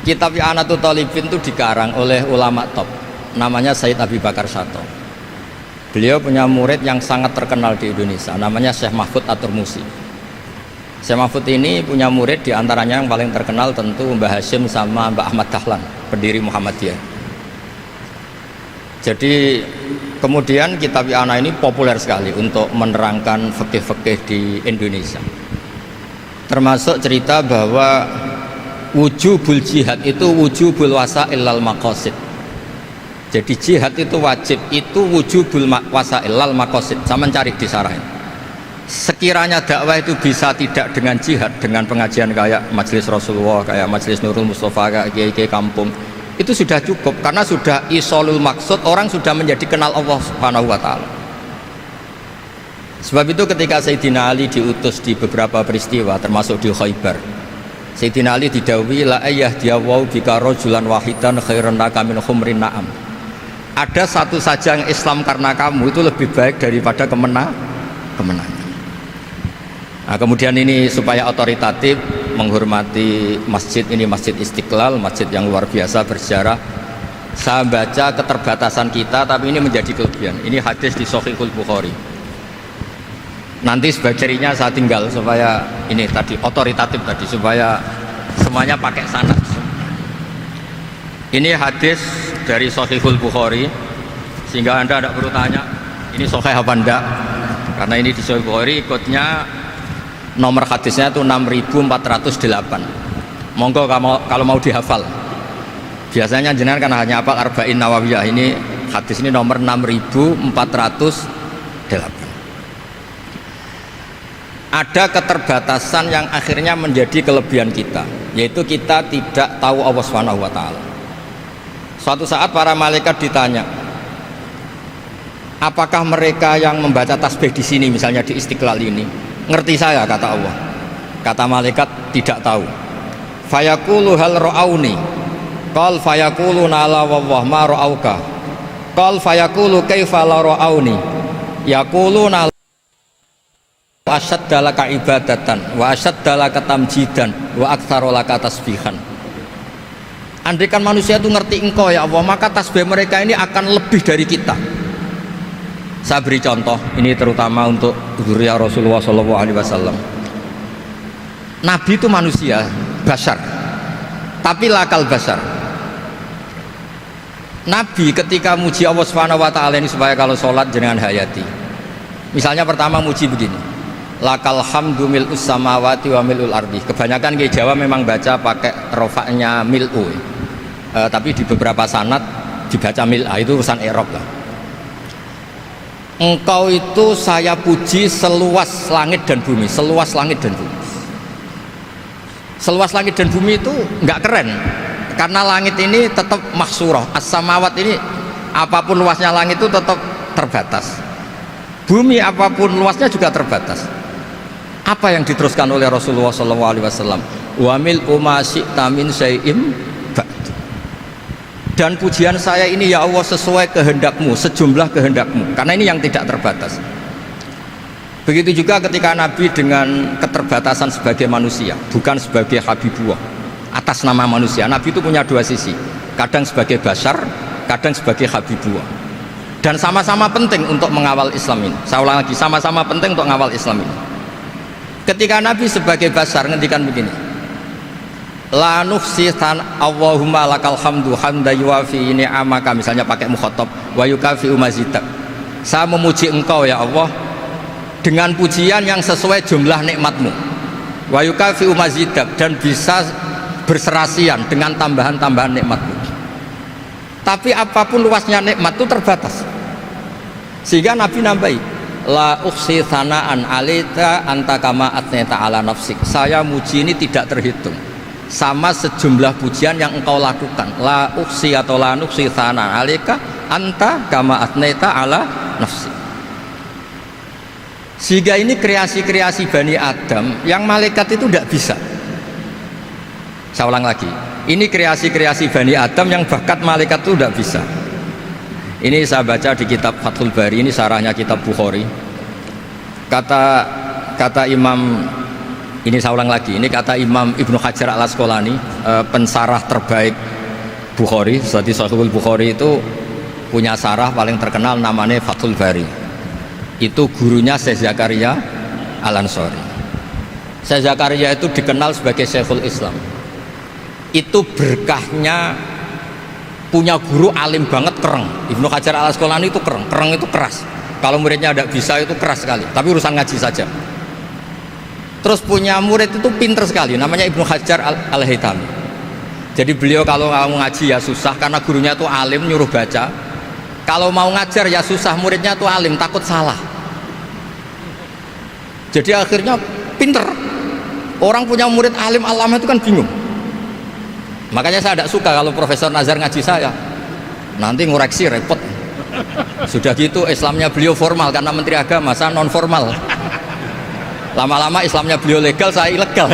Kitab I'anatul Thalibin itu dikarang oleh ulama top, namanya Said Abi Bakar Sato. Beliau punya murid yang sangat terkenal di Indonesia, namanya Syekh Mahfud At-Turmusi. Syekh Mahfud ini punya murid, diantaranya yang paling terkenal tentu Mbah Hashim sama Mbah Ahmad Dahlan, pendiri Muhammadiyah. Jadi kemudian kitab I'anah ini populer sekali untuk menerangkan fikih-fikih di Indonesia. Termasuk cerita bahwa wujubul jihad itu wujubul wasail lal maqasid. Jadi jihad itu wajib, itu wujubul wasail lal maqasid. Saya mencari di sarahin. Sekiranya dakwah itu bisa tidak dengan jihad, dengan pengajian kayak Majelis Rasulullah, kayak Majelis Nurul Mustafa, kayak kiai-kiai kampung, itu sudah cukup karena sudah isolul maksud, orang sudah menjadi kenal Allah Subhanahu wa taala. Sebab itu ketika Sayyidina Ali diutus di beberapa peristiwa termasuk di Khaybar, Sayyidina Ali didhawuhi la ayyahdiyawu bika rajulan wahidan khairan laka min khumrin na'am. Ada satu saja yang Islam karena kamu itu lebih baik daripada kemenangan. Nah, kemudian ini supaya otoritatif menghormati masjid ini, Masjid Istiqlal, masjid yang luar biasa bersejarah. Saya baca keterbatasan kita, tapi ini menjadi kelebihan. Ini hadis di Shahihul Bukhari. Nanti sebagai cirinya saya tinggal supaya ini tadi otoritatif tadi, supaya semuanya pakai sanad. Ini hadis dari Shahihul Bukhari, sehingga Anda tidak perlu tanya ini sahih apa enggak, karena ini di Shahihul Bukhari ikutnya nomor hadisnya itu 6408. Monggo kalau mau dihafal. Biasanya jenengan kan hanya hafal Arba'in Nawawiyah. Ini hadis ini nomor 6408. Ada keterbatasan yang akhirnya menjadi kelebihan kita, yaitu kita tidak tahu Allah Subhanahu wa taala. Suatu saat para malaikat ditanya, apakah mereka yang membaca tasbih di sini misalnya di Istiqlal ini ngerti saya, kata Allah. Kata malaikat, tidak tahu. Fayaqulu hal ra'auni. Qal fayaqulu la wallah ma ra'auka. Qal fayaqulu kaifa la ra'auni. Yaquluna asyadda laka ibadatan wa asyadda laka tamjidan wa aktsara laka tasbihan. Andaikan manusia itu ngerti engkau ya Allah, maka tasbih mereka ini akan lebih dari kita. Saya beri contoh, ini terutama untuk dzurriyyah Rasulullah SAW. Nabi itu manusia, bashar, tapi lakal bashar. Nabi ketika muji Allah Subhanahu wa taala ini supaya kalau sholat jenengan hayati. Misalnya pertama muji begini, lakal hamdu mil'us samawati wa mil'ul ardi. Kebanyakan di Jawa memang baca pakai rofaknya mil'u, tapi di beberapa sanad dibaca mil'a, itu urusan i'rab lah. Engkau itu saya puji seluas langit dan bumi, seluas langit dan bumi. Seluas langit dan bumi itu nggak keren, karena langit ini tetap mahsurah, as-samawat ini apapun luasnya langit itu tetap terbatas. Bumi apapun luasnya juga terbatas. Apa yang diteruskan oleh Rasulullah SAW? Wa mil umasyi'ta min syai'im. Dan pujian saya ini ya Allah sesuai kehendakmu, sejumlah kehendakmu, karena ini yang tidak terbatas. Begitu juga ketika Nabi dengan keterbatasan sebagai manusia, bukan sebagai Habibullah atas nama manusia. Nabi itu punya dua sisi, kadang sebagai bashar, kadang sebagai Habibullah, dan sama-sama penting untuk mengawal Islam ini. Saya ulang lagi, sama-sama penting untuk mengawal Islam ini. Ketika Nabi sebagai bashar ngendikan begini, la nuhsitan Allahumma lakal hamdu hamda yuwafi ni'amaka, misalnya pakai mukhatab, wa yukafi umazidak. Saya memuji engkau ya Allah dengan pujian yang sesuai jumlah nikmatmu, wa yukafi umazidak, dan bisa berserasian dengan tambahan-tambahan nikmatmu. Tapi apapun luasnya nikmat itu terbatas, sehingga Nabi nambahi, la ukhsi thana'an alita anta kama atneta ala nafsik. Saya muji ini tidak terhitung sama sejumlah pujian yang engkau lakukan. La uksi atau la nuksi thana alika anta kama atneta ala nafsi. Sehingga ini kreasi-kreasi Bani Adam yang malaikat itu tidak bisa. Saya ulang lagi, ini kreasi-kreasi Bani Adam yang bakat malaikat itu tidak bisa. Ini saya baca di kitab Fathul Bari, ini sarahnya kitab Bukhari. Kata Imam Ini saya ulang lagi, ini kata Imam Ibnu Hajar Al Asqalani, pensarah terbaik Bukhari. Jadi Sahihul Bukhari itu punya sarah paling terkenal namanya Fathul Bari. Itu gurunya Syekh Zakaria Al Ansori. Syekh Zakaria itu dikenal sebagai Syekhul Islam. Itu berkahnya punya guru alim banget, kereng. Ibnu Hajar Al Asqalani itu kereng itu keras. Kalau muridnya ada bisa itu keras sekali, tapi urusan ngaji saja. Terus punya murid itu pinter sekali, namanya Ibnu Hajar Al-Haytami. Jadi beliau kalau mau ngaji ya susah, karena gurunya itu alim, nyuruh baca. Kalau mau ngajar ya susah, muridnya itu alim, takut salah. Jadi akhirnya pinter. Orang punya murid alim alama itu kan bingung. Makanya saya tidak suka kalau Profesor Nazar ngaji saya, nanti ngoreksi repot. Sudah gitu Islamnya beliau formal karena Menteri Agama, saya non formal. Lama-lama Islamnya beliau legal, saya ilegal.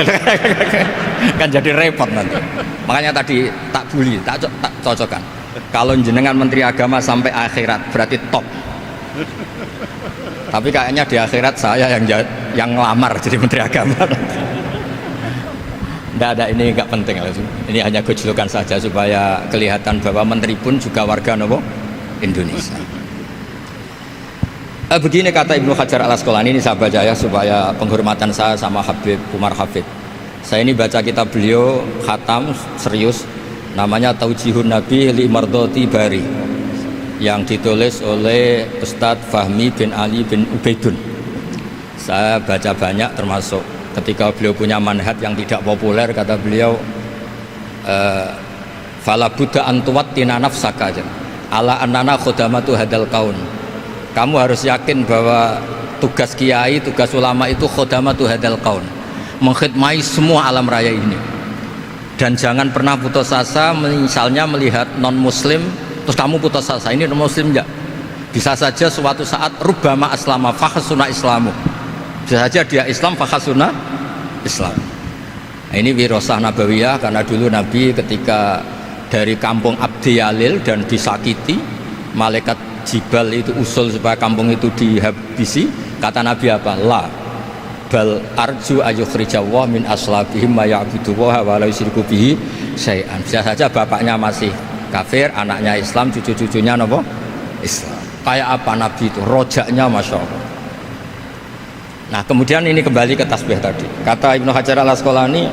Kan jadi repot nanti. Makanya tadi tak bully, tak cocokkan. Kalau jenengan Menteri Agama sampai akhirat berarti top. Tapi kayaknya di akhirat saya yang ngelamar jadi Menteri Agama. Tidak ada, ini nggak penting. Ini hanya gejolokan saja supaya kelihatan bahwa menteri pun juga warga Indonesia. Begini kata Ibnu Hajar Al Asqalani, ini saya baca ya supaya penghormatan saya sama Habib Umar Hafid. Saya ini baca kitab beliau khatam serius, namanya Taujihun Nabi li Mardhati Bari, yang ditulis oleh Ustadz Fahmi bin Ali bin Ubaidun. Saya baca banyak, termasuk ketika beliau punya manhaj yang tidak populer, kata beliau fala buddha antuwattina nafsaka ala annana khudamatu hadal kaun. Kamu harus yakin bahwa tugas kiai, tugas ulama itu khudamatu hadal kaun, mengkhidmati semua alam raya ini. Dan jangan pernah putus asa, misalnya melihat non muslim terus kamu putus asa, ini non muslim enggak. Bisa saja suatu saat rubbama aslama fakhasuna islamu, bisa saja dia Islam fakhasuna Islam. Nah, ini wirasah nabawiyah, karena dulu Nabi ketika dari kampung Abdi Yalil dan disakiti, malaikat Jibal itu usul supaya kampung itu dihabisi, kata Nabi apa? La bal arju ayukhrijawah min aslabihim ma ya'budu wa la yusyriku bihi syai'an. Bisa saja bapaknya masih kafir, anaknya Islam, cucu-cucunya apa? Islam. Kayak apa Nabi itu? Rojaknya Masya Allah. Nah kemudian ini kembali ke tasbih tadi. Kata Ibnu Hajar Al Asqalani,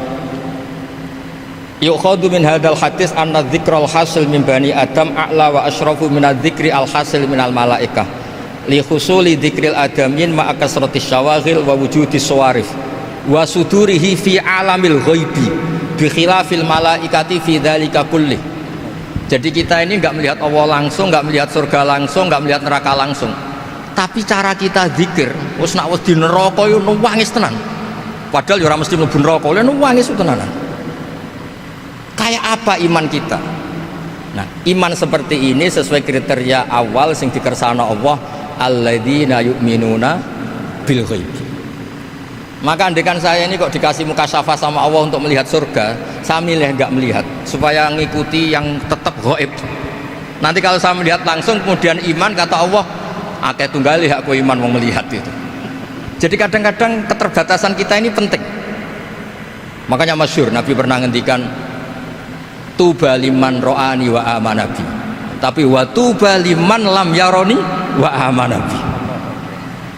yukhadu min hadal hadis anna dzikral hasil min bani adam a'la wa asyrafu min adzikri al hasil min al malaikah li husuli dzikril adamin ma kasratis syawaghil wa wujudis sawarif wa sudurihi fi alamil ghaibi bi khilafil malaikati fi dzalika kulli. Jadi kita ini enggak melihat Allah langsung, enggak melihat surga langsung, enggak melihat neraka langsung. Tapi cara kita zikir, wis nak wis di neraka yo nangis tenan. Padahal yo ora mesti mlebu neraka, lha nangis tenanan. Kayak apa iman kita? Nah, iman seperti ini sesuai kriteria awal sing dikersana Allah, alladzina yu'minuna bil ghaib. Maka andekan saya ini kok dikasih mukasyafah sama Allah untuk melihat surga, saya milih enggak melihat supaya ngikuti yang tetap ghaib. Nanti kalau saya melihat langsung kemudian iman, kata Allah, akeh tunggali aku iman mau melihat itu. Jadi kadang-kadang keterbatasan kita ini penting. Makanya masyhur Nabi pernah ngendikan, tuba liman ro'ani wa amanabi, tapi wa tuba liman lam yaroni wa amanabi.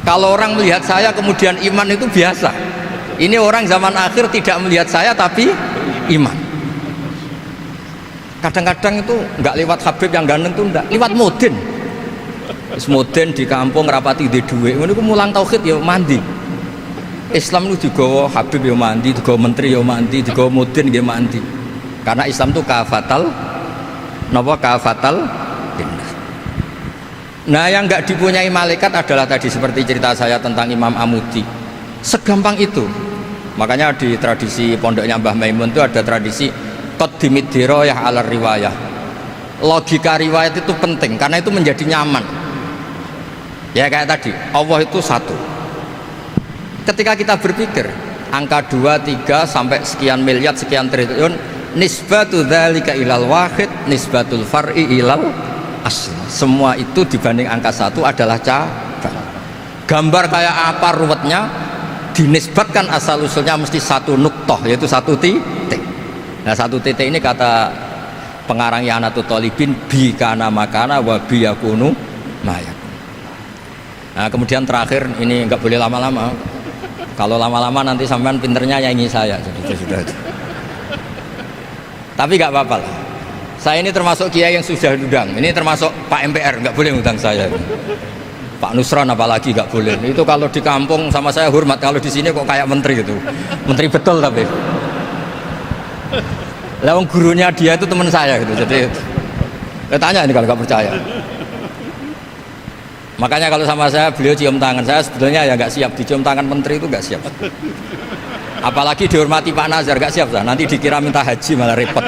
Kalau orang melihat saya kemudian iman itu biasa. Ini orang zaman akhir tidak melihat saya tapi iman. Kadang-kadang itu nggak lewat Habib yang ganteng itu, enggak lewat Mudin. Mudin di kampung rapati di duit, ini aku mulang tauhid ya mandi. Islam itu digawa Habib ya mandi, digawa menteri ya mandi, digawa Mudin ya mandi. Karena Islam itu kafatal, napa kafatal dinnas. Nah yang nggak dipunyai malaikat adalah tadi seperti cerita saya tentang Imam Amudi. Segampang itu. Makanya di tradisi pondoknya Mbah Maimun itu ada tradisi qaddimid dirayah ala riwayah. Logika riwayat itu penting karena itu menjadi nyaman. Ya kayak tadi, Allah itu satu. Ketika kita berpikir angka 2, 3 sampai sekian miliar, sekian triliun, nisbatu dzalika ilal wahid, nisbatul far'i ilal asli. Semua itu dibanding angka 1 adalah cabang. Gambar kayak apa ruwetnya, dinisbatkan asal usulnya mesti satu nuktah, yaitu satu titik. Nah satu titik ini kata pengarang Ianatul Thalibin bi kana makana wa bi yakunu mayak. Nah kemudian terakhir ini nggak boleh lama-lama. Kalau lama-lama nanti sampean pinternya nyanyi saya. Sudah. Tapi nggak apa-apa lah. Saya ini termasuk kiai yang sudah diundang. Ini termasuk Pak MPR, nggak boleh undang saya. Pak Nusron apalagi nggak boleh. Itu kalau di kampung sama saya hormat. Kalau di sini kok kayak menteri gitu. Menteri betul tapi. Lawang gurunya dia itu teman saya gitu. Jadi tanya ini kalau nggak percaya. Makanya kalau sama saya beliau cium tangan, saya sebetulnya ya nggak siap dicium tangan menteri itu nggak siap. Apalagi dihormati Pak Nazar nggak siap lah. Nanti dikira minta haji malah repot.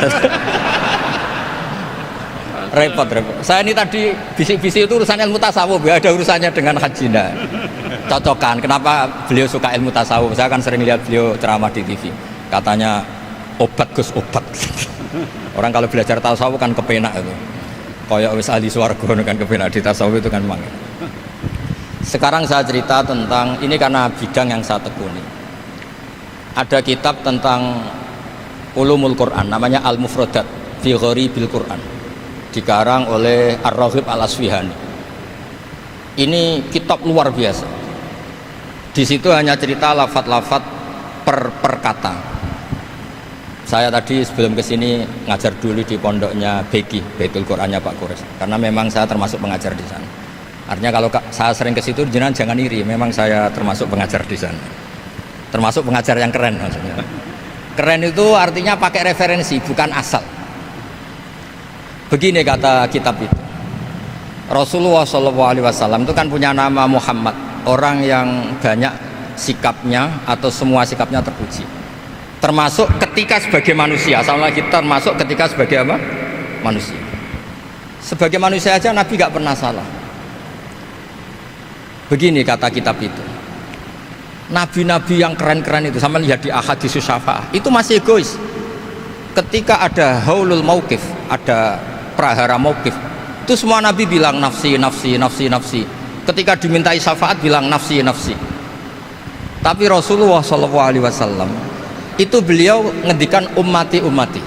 repot. Saya ini tadi bisik-bisik itu urusan ilmu tasawuf, ya ada urusannya dengan haji. Nah, cocokan. Kenapa beliau suka ilmu tasawuf? Saya kan sering lihat beliau ceramah di TV. Katanya obat Gus obat. Orang kalau belajar tasawuf kan kepenak itu. Kayak wis ahli swarga kan kepenak di tasawuf itu kan memang. Sekarang saya cerita tentang ini karena bidang yang saya tekuni. Ada kitab tentang ulumul Quran namanya Al-Mufradat fi Gharibil Quran. Dikarang oleh Ar-Raghib Al-Asfihani. Ini kitab luar biasa. Di situ hanya cerita lafat-lafat per kata. Saya tadi sebelum kesini ngajar dulu di pondoknya Beki, Baitul Qurannya Pak Kures. Karena memang saya termasuk pengajar di sana. Artinya kalau saya sering ke situ jangan iri, memang saya termasuk pengajar di sana. Termasuk pengajar yang keren maksudnya. Keren itu artinya pakai referensi, bukan asal. Begini kata kitab itu. Rasulullah SAW itu kan punya nama Muhammad, orang yang banyak sikapnya atau semua sikapnya terpuji. Termasuk ketika sebagai manusia, sama lagi termasuk ketika sebagai apa? Manusia. Sebagai manusia aja Nabi gak pernah salah. Begini kata kitab itu. Nabi-nabi yang keren-keren itu, sama lihat di Ahaditsus Syafa'ah, itu masih egois. Ketika ada haulul mauqif, ada prahara mauqif, itu semua Nabi bilang nafsi, nafsi, nafsi, nafsi. Ketika dimintai syafaat bilang nafsi, nafsi. Tapi Rasulullah SAW itu beliau ngendikan ummati, ummati.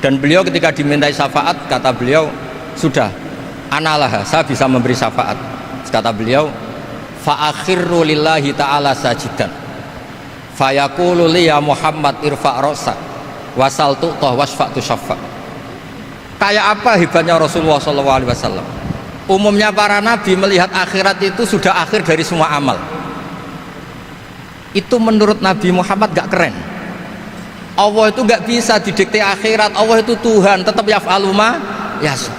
Dan beliau ketika dimintai syafaat kata beliau sudah, analah, saya bisa memberi syafaat. Kata beliau, fa'akhirru lillahi ta'ala sajidan fayaqulu li ya Muhammad irfa' ra'sak wasal tu'tah wasfa'tu syafa'. Kayak apa hebatnya Rasulullah SAW? Umumnya para nabi melihat akhirat itu sudah akhir dari semua amal. Itu menurut Nabi Muhammad gak keren. Allah itu gak bisa didikte akhirat. Allah itu Tuhan, tetap yaf'alu ma yasha.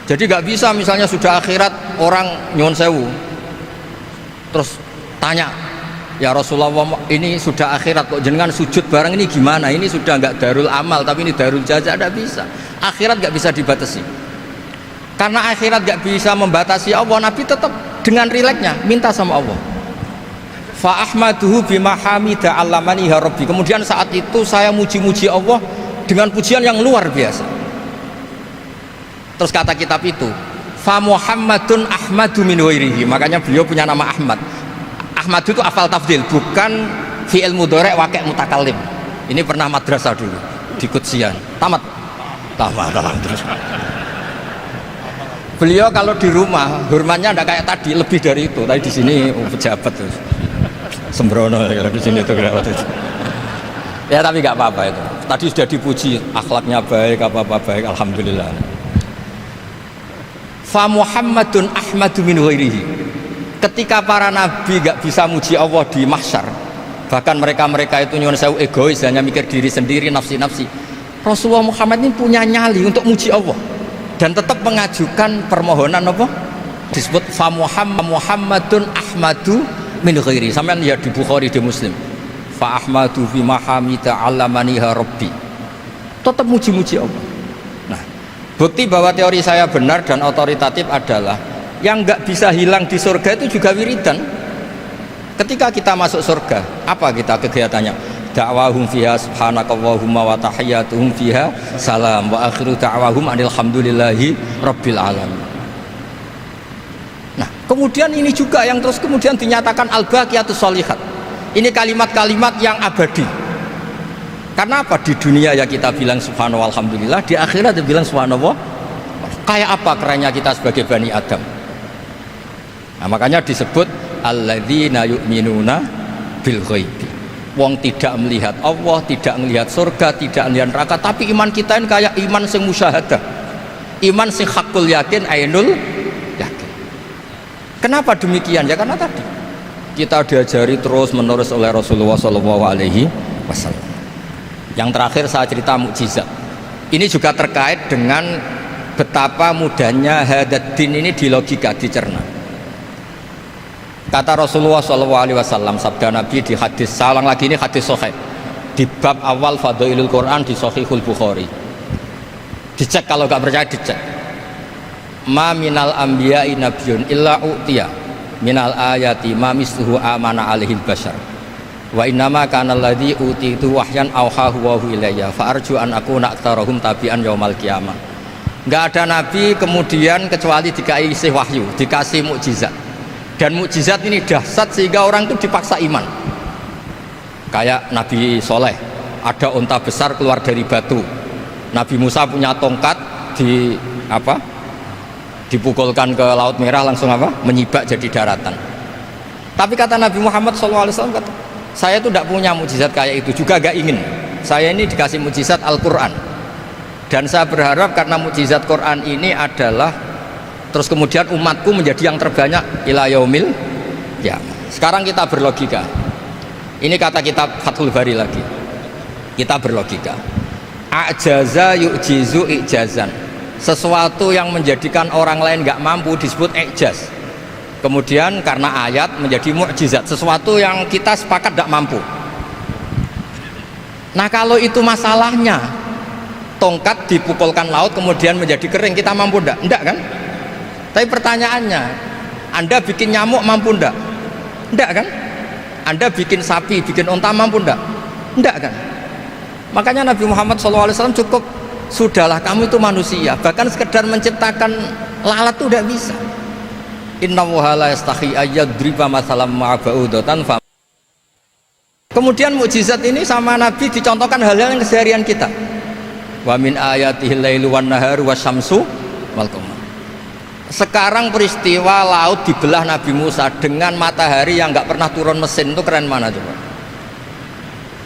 Jadi gak bisa misalnya sudah akhirat orang nyuwun sewu terus tanya, ya Rasulullah ini sudah akhirat kok jenengan sujud bareng ini gimana? Ini sudah nggak darul amal tapi ini darul jaza. Tidak bisa. Akhirat nggak bisa dibatasi. Karena akhirat nggak bisa membatasi Allah, Nabi tetap dengan rileksnya minta sama Allah. Fa ahmaduhu bima hamida 'allamani ya rabbi. Kemudian saat itu saya muji-muji Allah dengan pujian yang luar biasa. Terus kata kitab itu, fa Muhammadun ahmadu min ghairihi. Makanya beliau punya nama Ahmad. Ahmad itu afal tafdil, bukan fi'il mudhari' waqi' mutakallim. Ini pernah madrasah dulu di Kutsian. Tamat terus. Beliau kalau di rumah hormatnya enggak kayak tadi, lebih dari itu. Tadi di sini pejabat terus. Sembrono kalau di sini itu waktu itu. Ya tapi enggak apa-apa itu. Tadi sudah dipuji, akhlaknya baik, apa-apa baik, alhamdulillah. Fa Muhammadun ahmadu min ghairihi. Ketika para nabi gak bisa muji Allah di mahsyar, bahkan mereka itu nyuwun sewu egois, hanya mikir diri sendiri, nafsi-nafsi. Rasulullah Muhammad ini punya nyali untuk muji Allah dan tetap mengajukan permohonan apa? Disebut fa Muhammadun ahmadu min ghairihi. Sampeyan lihat di Bukhari, di Muslim. Fa ahmadu fi mahamida 'allamani ya rabbi. Tetap muji-muji Allah. Bukti bahwa teori saya benar dan otoritatif adalah yang nggak bisa hilang di surga itu juga wiridan. Ketika kita masuk surga, apa kita kegiatannya? Da'wahum fiha subhanakallahumma wa tahiyyatuhum fiha salam wa akhiru da'wahum alhamdulillahi rabbil alamin. Nah, kemudian ini juga yang terus kemudian dinyatakan al-baqiyatus sholihat. Ini kalimat-kalimat yang abadi. Karena apa? Di dunia ya kita bilang subhanallah alhamdulillah, di akhirat dia bilang subhanallah. Kayak apa kerennya kita sebagai Bani Adam. Nah, makanya disebut alladzina yu'minuna bil ghaibi. Wong tidak melihat Allah, tidak melihat surga, tidak melihat neraka, tapi iman kita ini kayak iman sing musyahadah. Iman sing hakul yakin, ainul yakin. Kenapa demikian? Ya karena tadi kita diajari terus menerus oleh Rasulullah SAW. Yang terakhir saya cerita mukjizat. Ini juga terkait dengan betapa mudahnya hadad din ini dilogika, dicerna. Kata Rasulullah SAW, sabda Nabi di hadis, saya ulang lagi, ini hadis sahih di bab awal Fadailul Quran di Sahihul Bukhari. Dicek, kalau nggak percaya dicek. Ma minal anbiya'i nabiyyun illa u'tiya minal ayati ma misluhu amana alaihil bashar wa innama kana alladhi utitu wahyan awhahu wa ilayya fa arju an akuna aktsarahum tabi'an yaumal qiyamah. Nggak ada nabi kemudian kecuali dikasih wahyu, dikasih mukjizat, dan mukjizat ini dahsyat sehingga orang itu dipaksa iman. Kayak Nabi Soleh, ada unta besar keluar dari batu, Nabi Musa punya tongkat dipukulkan ke Laut Merah, langsung menyibak jadi daratan. Tapi kata Nabi Muhammad SAW, kata, saya itu tidak punya mukjizat kayak itu, juga gak ingin. Saya ini dikasih mukjizat Al-Quran, dan saya berharap karena mukjizat Quran ini adalah terus kemudian umatku menjadi yang terbanyak ila yaumil ya. Sekarang kita berlogika, ini kata kitab Fathul Bari lagi, kita berlogika, ajaza yu'jizu ijazan, sesuatu yang menjadikan orang lain nggak mampu disebut ijaz. Kemudian karena ayat menjadi mukjizat, sesuatu yang kita sepakat tidak mampu. Nah kalau itu masalahnya, tongkat dipukulkan laut kemudian menjadi kering, kita mampu enggak? Enggak kan? Tapi pertanyaannya, Anda bikin nyamuk mampu enggak? Enggak kan? Anda bikin sapi, bikin unta mampu enggak? Enggak kan? Makanya Nabi Muhammad SAW cukup, sudahlah kamu itu manusia, bahkan sekedar menciptakan lalat itu tidak bisa. Innallaha la yastahi ayyadriba masalam ma'ba'udatan. Kemudian mukjizat ini sama Nabi dicontohkan hal-hal yang keseharian kita. Wa min ayatihil lailu wan naharu wasyamsu wal qamar. Sekarang peristiwa laut dibelah Nabi Musa dengan matahari yang nggak pernah turun mesin, itu keren mana coba?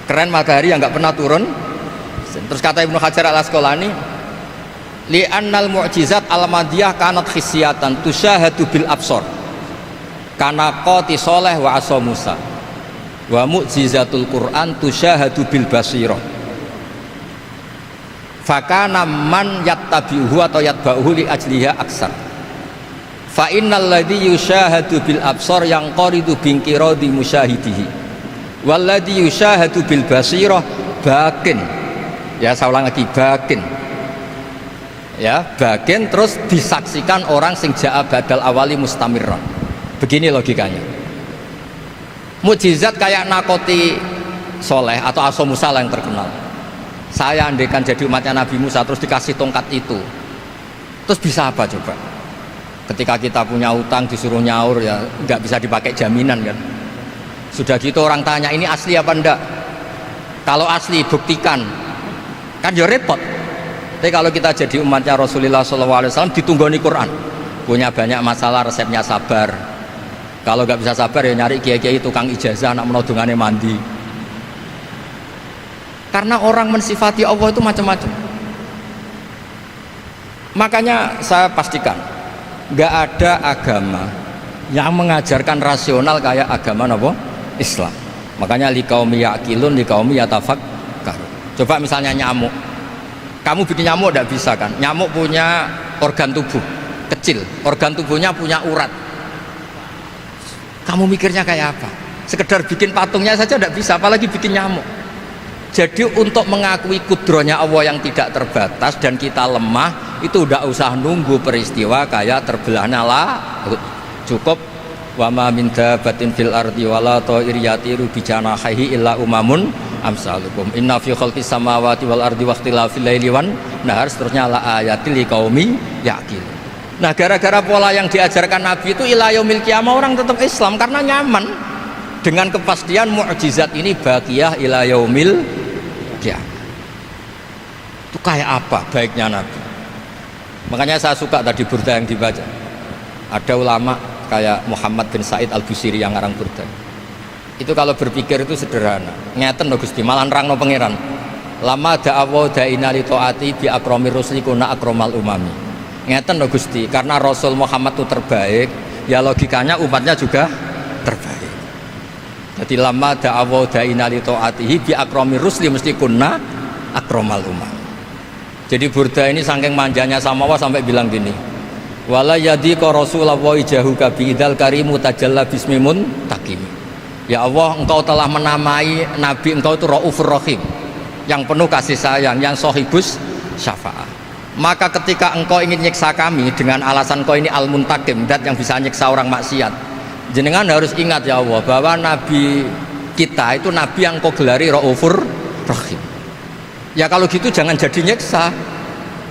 Keren matahari yang nggak pernah turun mesin. Terus kata Ibnu Hajar al Asqalani, li'annal mu'jizat al-madiyah kanat khisyatan tusyahadu bil absor kana qati soleh wa asa Musa wa mu'jizatul Quran tusyahadu bil basirah fakana man yattabi'uhu atau yatba'uhu li ajliha aksar fa innal ladhi yusyahadu bil absor yang qaridu bingkiradi musyahidihi wal ladhi yusyahadu bil basirah bakin, ya saya ulang lagi, bakin, ya bagian terus disaksikan orang sing ja'a badal awali mustamirron. Begini logikanya, mukjizat kayak nakoti soleh atau aso Musa yang terkenal. Saya andaikan jadi umatnya Nabi Musa terus dikasih tongkat itu, terus bisa apa coba? Ketika kita punya utang disuruh nyaur, ya nggak bisa dipakai jaminan kan. Sudah gitu orang tanya ini asli apa enggak, kalau asli buktikan, kan ya repot. Tapi kalau kita jadi umatnya Rasulullah SAW ditunggoni Quran, punya banyak masalah resepnya sabar. Kalau nggak bisa sabar ya nyari kiai-kiai tukang ijazah nak menodongannya mandi. Karena orang mensifati Allah itu macam-macam. Makanya saya pastikan nggak ada agama yang mengajarkan rasional kayak agama apa? Islam. Makanya liqaumi yaqilun liqaumi yatafakkar. Coba misalnya nyamuk. Kamu bikin nyamuk tidak bisa kan? Nyamuk punya organ tubuh kecil, organ tubuhnya punya urat. Kamu mikirnya kayak apa? Sekedar bikin patungnya saja tidak bisa, apalagi bikin nyamuk. Jadi untuk mengakui kudronya Allah yang tidak terbatas dan kita lemah, itu tidak usah nunggu peristiwa kayak terbelahnya laut. Cukup wa ma min dabatin fil ardi wala ta'ir yatiru bi janahihi illa umamun amsalukum inna fi khalqis samawati wal ardi waqtilafil laili wan nahar, seterusnya la ayatil liqaumi yaqil. Nah gara-gara pola yang diajarkan Nabi itu ila yaumil qiyamah orang tetap Islam karena nyaman. dengan kepastian mukjizat ini baqiyah ila yaumil qiyamah. Itu kayak apa baiknya Nabi. Makanya saya suka tadi burda yang dibaca. Ada ulama kayak Muhammad bin Said Al-Busiri yang ngarang burda. Itu kalau berpikir itu sederhana. Ngeten lho Gusti, malah nerangno pangeran. Lama da'awa da'ina li ta'ati bi akramir rusli kuna akramal umami. Ngeten lho Gusti, karena Rasul Muhammad itu terbaik, ya logikanya umatnya juga terbaik. Jadi lama da'awa da'ina li ta'atihi bi akramir rusli mesti kuna akramal umami. Jadi burda ini saking manjanya sama Allah sampai bilang gini. Wala yadika Rasulullah jahuka bi idzal karimu tajalla bismimun takim. Ya Allah, engkau telah menamai Nabi engkau itu Raufur Rahim, yang penuh kasih sayang, yang sohibus syafa'ah. Maka ketika engkau ingin nyiksa kami dengan alasan engkau ini al-muntakim, dat yang bisa nyiksa orang maksiat, jenengan harus ingat ya Allah bahwa Nabi kita itu Nabi yang engkau gelari Raufur Rahim. Ya kalau gitu jangan jadi nyiksa.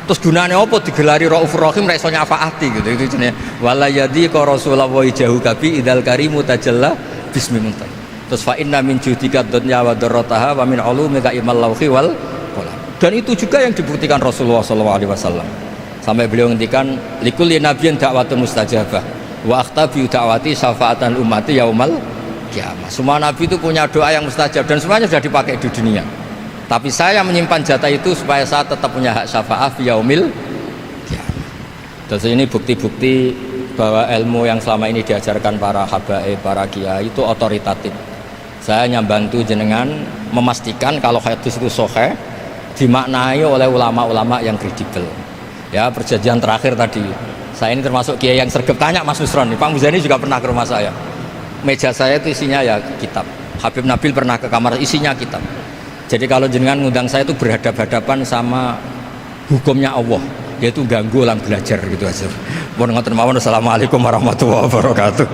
Terus gunanya apa digelari Raufur Rahim ra iso nyafaati gitu. Itu jenenge wala yadika Rasulullah jahuka bi idzal karimu tajalla bismillah. Terus fa inna min judika dunya wa darrataha wa min ulumika imal lauhi wal qalam. Dan itu juga yang dibuktikan Rasulullah SAW sampai beliau ngendikan likulli nabiyyin da'watun mustajabah wa akhtabi da'wati syafaatan ummati yaumal qiyamah. Semua nabi itu punya doa yang mustajab dan semuanya sudah dipakai di dunia. Tapi saya menyimpan jatah itu supaya saya tetap punya hak syafaat fi yaumil qiyamah. Terus ini bukti-bukti bahwa ilmu yang selama ini diajarkan para habaib, para kiai itu otoritatif. Saya hanya bantu jenengan memastikan kalau hadis itu sahih dimaknai oleh ulama-ulama yang kredibel. Ya, perjanjian terakhir tadi. Saya ini termasuk kiai yang sergap, tanya Mas Nusron, Pak Muzani juga pernah ke rumah saya. Meja saya itu isinya ya kitab. Habib Nabil pernah ke kamar, isinya kitab. Jadi kalau jenengan ngundang saya itu berhadap-hadapan sama hukumnya Allah, yaitu ganggu orang belajar gitu aja. Mohon ngoten mawon. Assalamualaikum warahmatullahi wabarakatuh.